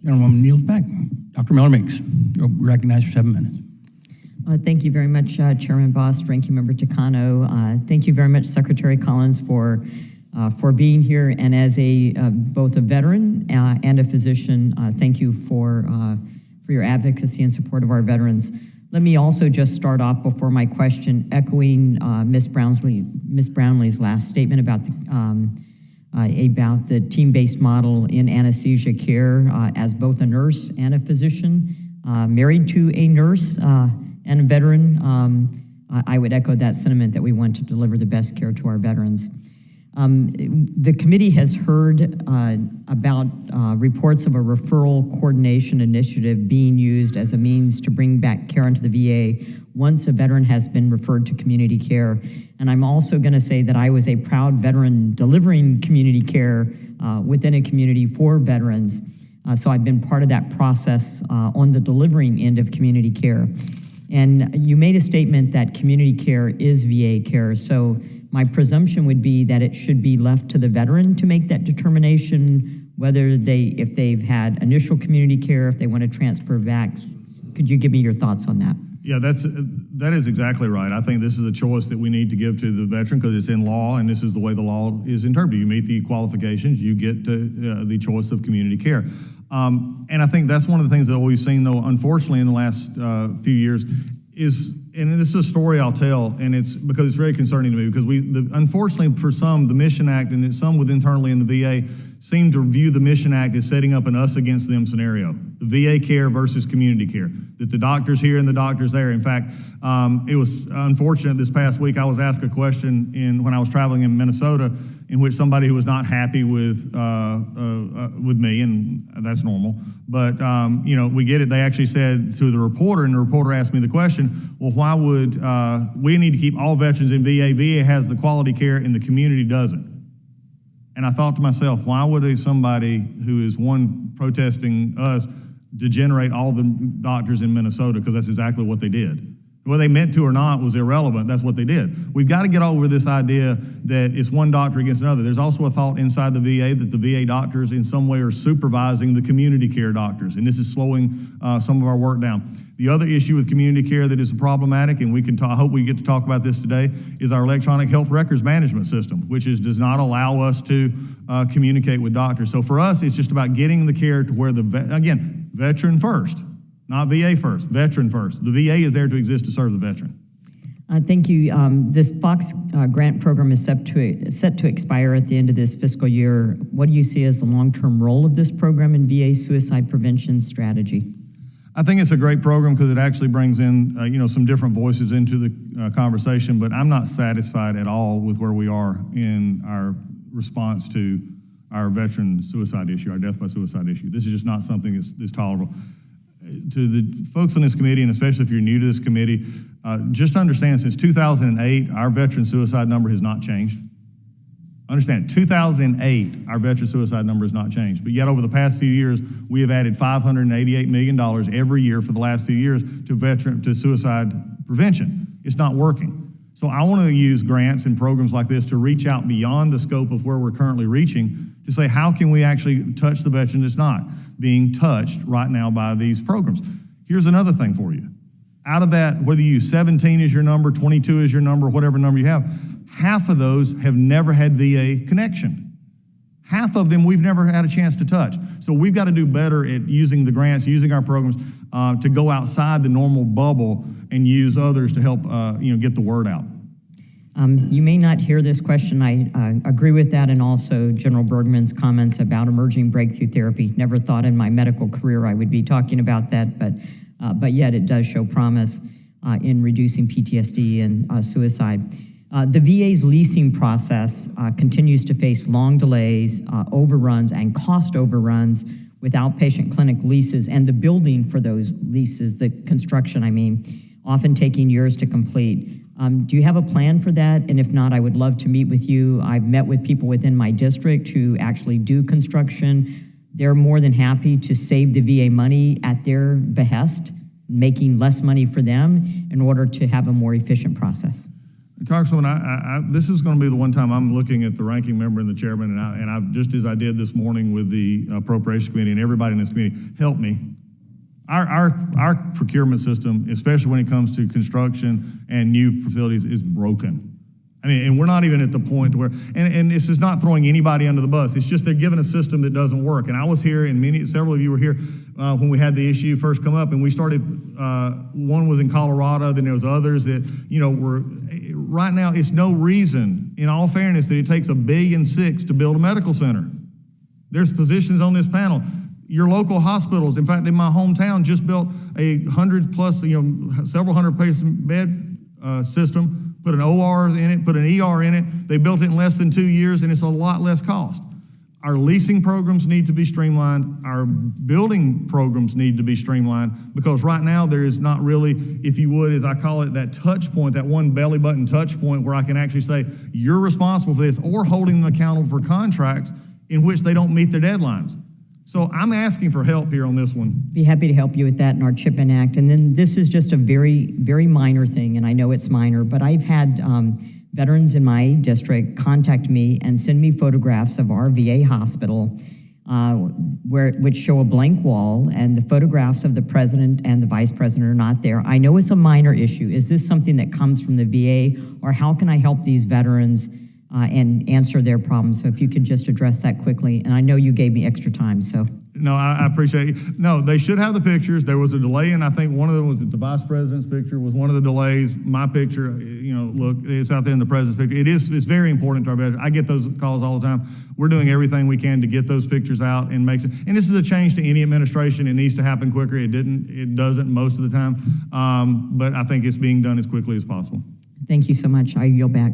Gentlewoman yields back. Dr. Miller-Meeks, you're recognized for 7 minutes. Thank you very much, Chairman Boss, Ranking Member Takano. Thank you very much, Secretary Collins, for being here. And as both a veteran and a physician, thank you for your advocacy and support of our veterans. Let me also just start off before my question, echoing Ms. Brownlee's last statement about the team-based model in anesthesia care. As both a nurse and a physician, married to a nurse and a veteran, I would echo that sentiment that we want to deliver the best care to our veterans. The committee has heard about reports of a referral coordination initiative being used as a means to bring back care into the VA once a veteran has been referred to community care. And I'm also going to say that I was a proud veteran delivering community care within a community for veterans. So I've been part of that process on the delivering end of community care. And you made a statement that community care is VA care. So my presumption would be that it should be left to the veteran to make that determination, whether if they've had initial community care, if they want to transfer back. Could you give me your thoughts on that? Yeah, that is exactly right. I think this is a choice that we need to give to the veteran because it's in law, and this is the way the law is interpreted. You meet the qualifications, you get the choice of community care. And I think that's one of the things that we've seen, though, unfortunately, in the last few years is, and this is a story I'll tell, and it's because it's very concerning to me, because unfortunately for some, the Mission Act and some internally in the VA seem to view the Mission Act as setting up an us against them scenario. The VA care versus community care, that the doctor's here and the doctor's there. In fact, it was unfortunate this past week, I was asked a question when I was traveling in Minnesota, in which somebody who was not happy with me, and that's normal. But we get it. They actually said to the reporter, and the reporter asked me the question, well, why would we need to keep all veterans in VA? VA has the quality care and the community doesn't. And I thought to myself, why would somebody who is protesting us degenerate all the doctors in Minnesota? Because that's exactly what they did. Whether they meant to or not was irrelevant. That's what they did. We've got to get over this idea that it's one doctor against another. There's also a thought inside the VA that the VA doctors in some way are supervising the community care doctors, and this is slowing some of our work down. The other issue with community care that is problematic, and I hope we get to talk about this today, is our electronic health records management system, which does not allow us to communicate with doctors. So for us, it's just about getting the care to where again, veteran first. Not VA first, veteran first. The VA is there to exist to serve the veteran. Thank you. This Fox grant program is set to expire at the end of this fiscal year. What do you see as the long-term role of this program in VA suicide prevention strategy? I think it's a great program because it actually brings in some different voices into the conversation, but I'm not satisfied at all with where we are in our response to our veteran suicide issue, our death by suicide issue. This is just not something that's tolerable. To the folks on this committee, and especially if you're new to this committee, just understand since 2008, our veteran suicide number has not changed. Understand, 2008, our veteran suicide number has not changed. But yet over the past few years, we have added $588 million every year for the last few years to suicide prevention. It's not working. So I want to use grants and programs like this to reach out beyond the scope of where we're currently reaching to say, how can we actually touch the veteran that's not being touched right now by these programs? Here's another thing for you. Out of that, whether you use 17 is your number, 22 is your number, whatever number you have, half of those have never had VA connection. Half of them we've never had a chance to touch. So we've got to do better at using the grants, using our programs to go outside the normal bubble and use others to help get the word out. You may not hear this question. I agree with that, and also General Bergman's comments about emerging breakthrough therapy. Never thought in my medical career I would be talking about that, but yet it does show promise in reducing PTSD and suicide. The VA's leasing process continues to face long delays, overruns, and cost overruns with outpatient clinic leases, and the building for those leases, the construction, often taking years to complete. Do you have a plan for that? And if not, I would love to meet with you. I've met with people within my district who actually do construction. They're more than happy to save the VA money at their behest, making less money for them in order to have a more efficient process. Congresswoman, this is going to be the one time I'm looking at the ranking member and the chairman, and I just as I did this morning with the Appropriations Committee and everybody in this committee, help me. Our procurement system, especially when it comes to construction and new facilities, is broken. I mean, and we're not even at the point where, and this is not throwing anybody under the bus. It's just they're giving a system that doesn't work. And I was here, and several of you were here when we had the issue first come up, and we started. One was in Colorado, then there was others that were. Right now, it's no reason, in all fairness, that it takes $1.6 billion to build a medical center. There's positions on this panel. Your local hospitals, in fact, in my hometown, just built a 100+, several hundred patient bed system. Put an OR in it, put an ER in it. They built it in less than 2 years, and it's a lot less cost. Our leasing programs need to be streamlined. Our building programs need to be streamlined, because right now there is not really, if you would, as I call it, that touch point, that one belly button touch point where I can actually say, you're responsible for this, or holding them accountable for contracts in which they don't meet their deadlines. So I'm asking for help here on this one. Be happy to help you with that in our CHIP and Act. And then this is just a very, very minor thing, and I know it's minor, but I've had veterans in my district contact me and send me photographs of our VA hospital, which show a blank wall, and the photographs of the president and the vice president are not there. I know it's a minor issue. Is this something that comes from the VA, or how can I help these veterans and answer their problems? So if you could just address that quickly. And I know you gave me extra time, so. No, I appreciate it. No, they should have the pictures. There was a delay, and I think one of them was the vice president's picture was one of the delays. My picture, look, it's out there in the president's picture. It's very important to our veterans. I get those calls all the time. We're doing everything we can to get those pictures out and make sure. And this is a change to any administration. It needs to happen quicker. It doesn't most of the time. But I think it's being done as quickly as possible. Thank you so much. I yield back.